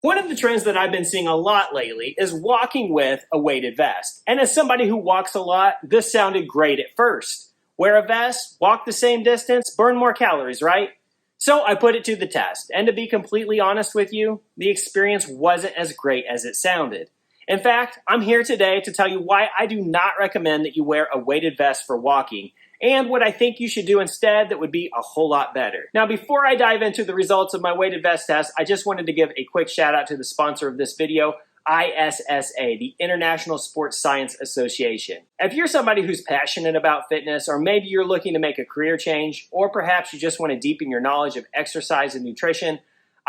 One of the trends that I've been seeing a lot lately is walking with a weighted vest. And as somebody who walks a lot, this sounded great at first. Wear a vest, walk the same distance, burn more calories, right? So I put it to the test, and to be completely honest with you, the experience wasn't as great as it sounded. In fact, I'm here today to tell you why I do not recommend that you wear a weighted vest for walking, and what I think you should do instead that would be a whole lot better. Now, before I dive into the results of my weighted vest test, I just wanted to give a quick shout out to the sponsor of this video, ISSA, the International Sports Science Association. If you're somebody who's passionate about fitness, or maybe you're looking to make a career change, or perhaps you just want to deepen your knowledge of exercise and nutrition,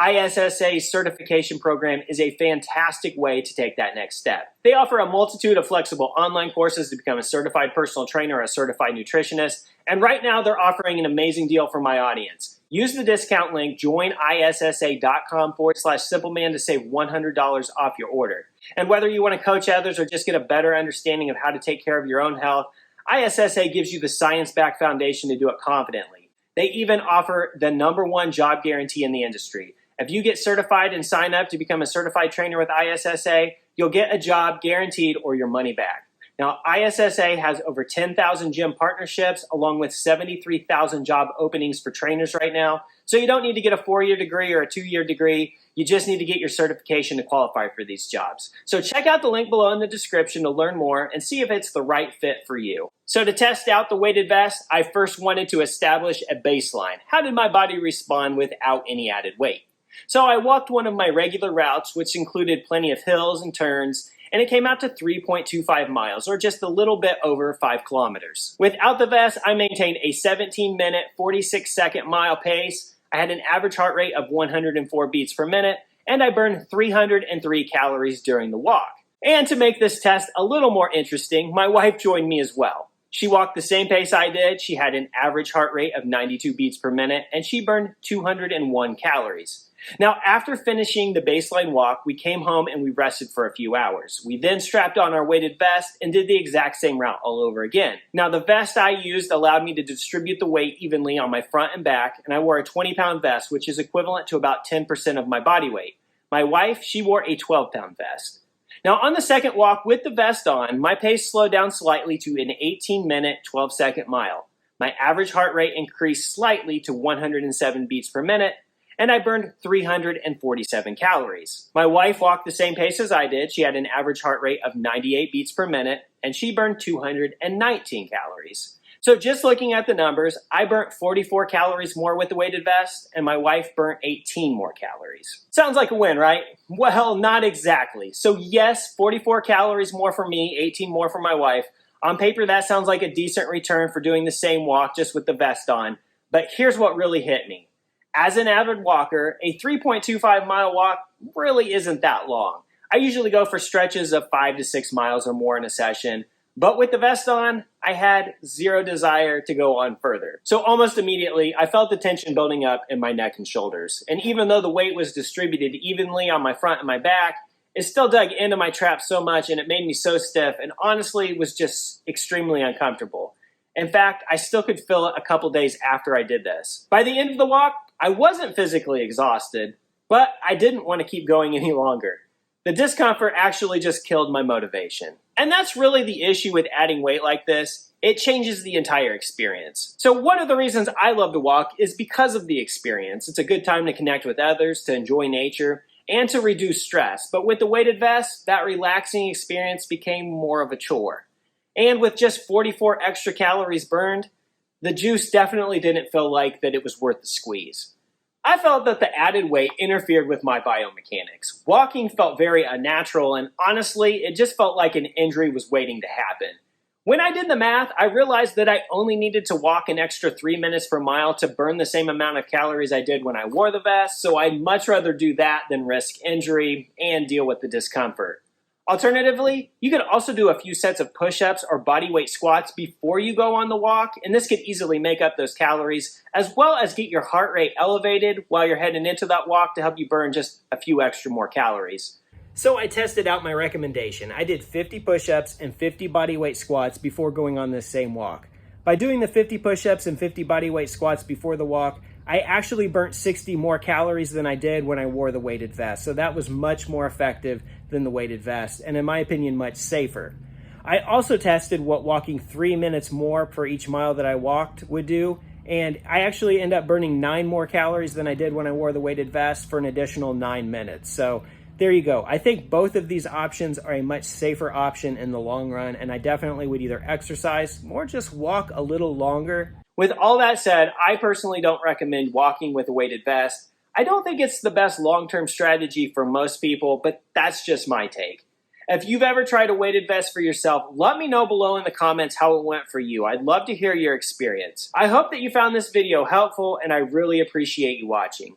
ISSA's certification program is a fantastic way to take that next step. They offer a multitude of flexible online courses to become a certified personal trainer or a certified nutritionist, and right now they're offering an amazing deal for my audience. Use the discount link joinissa.com/simpleman to save $100 off your order. And whether you want to coach others or just get a better understanding of how to take care of your own health, ISSA gives you the science-backed foundation to do it confidently. They even offer the #1 job guarantee in the industry. If you get certified and sign up to become a certified trainer with ISSA, you'll get a job guaranteed or your money back. Now, ISSA has over 10,000 gym partnerships along with 73,000 job openings for trainers right now. So you don't need to get a 4-year degree or a 2-year degree. You just need to get your certification to qualify for these jobs. So check out the link below in the description to learn more and see if it's the right fit for you. So to test out the weighted vest, I first wanted to establish a baseline. How did my body respond without any added weight? So I walked one of my regular routes, which included plenty of hills and turns, and it came out to 3.25 miles, or just a little bit over 5 kilometers. Without the vest, I maintained a 17-minute, 46-second mile pace. I had an average heart rate of 104 beats per minute, and I burned 303 calories during the walk. And to make this test a little more interesting, my wife joined me as well. She walked the same pace I did. She had an average heart rate of 92 beats per minute, and she burned 201 calories. Now, after finishing the baseline walk, we came home and we rested for a few hours. We then strapped on our weighted vest and did the exact same route all over again. Now, the vest I used allowed me to distribute the weight evenly on my front and back, and I wore a 20-pound vest, which is equivalent to about 10% of my body weight. My wife, she wore a 12-pound vest. Now, on the second walk with the vest on, my pace slowed down slightly to an 18-minute, 12-second mile. My average heart rate increased slightly to 107 beats per minute, and I burned 347 calories. My wife walked the same pace as I did. She had an average heart rate of 98 beats per minute, and she burned 219 calories. So just looking at the numbers, I burnt 44 calories more with the weighted vest, and my wife burnt 18 more calories. Sounds like a win, right? Well, not exactly. So yes, 44 calories more for me, 18 more for my wife. On paper, that sounds like a decent return for doing the same walk just with the vest on. But here's what really hit me. As an avid walker, a 3.25 mile walk really isn't that long. I usually go for stretches of 5 to 6 miles or more in a session, but with the vest on, I had zero desire to go on further. So almost immediately, I felt the tension building up in my neck and shoulders. And even though the weight was distributed evenly on my front and my back, it still dug into my trap so much and it made me so stiff and honestly was just extremely uncomfortable. In fact, I still could feel it a couple days after I did this. By the end of the walk, I wasn't physically exhausted, but I didn't want to keep going any longer. The discomfort actually just killed my motivation. And that's really the issue with adding weight like this. It changes the entire experience. So one of the reasons I love to walk is because of the experience. It's a good time to connect with others, to enjoy nature, and to reduce stress. But with the weighted vest, that relaxing experience became more of a chore. And with just 44 extra calories burned, the juice definitely didn't feel like that it was worth the squeeze. I felt that the added weight interfered with my biomechanics. Walking felt very unnatural, and honestly, it just felt like an injury was waiting to happen. When I did the math, I realized that I only needed to walk an extra 3 minutes per mile to burn the same amount of calories I did when I wore the vest, so I'd much rather do that than risk injury and deal with the discomfort. Alternatively, you could also do a few sets of push-ups or bodyweight squats before you go on the walk, and this could easily make up those calories, as well as get your heart rate elevated while you're heading into that walk to help you burn just a few extra more calories. So I tested out my recommendation. I did 50 push-ups and 50 bodyweight squats before going on this same walk. By doing the 50 push-ups and 50 bodyweight squats before the walk, I actually burnt 60 more calories than I did when I wore the weighted vest. So that was much more effective than the weighted vest, and in my opinion, much safer. I also tested what walking 3 minutes more for each mile that I walked would do, and I actually ended up burning 9 more calories than I did when I wore the weighted vest for an additional 9 minutes. So there you go. I think both of these options are a much safer option in the long run, and I definitely would either exercise or just walk a little longer. With all that said, I personally don't recommend walking with a weighted vest. I don't think it's the best long-term strategy for most people, but that's just my take. If you've ever tried a weighted vest for yourself, let me know below in the comments how it went for you. I'd love to hear your experience. I hope that you found this video helpful, and I really appreciate you watching.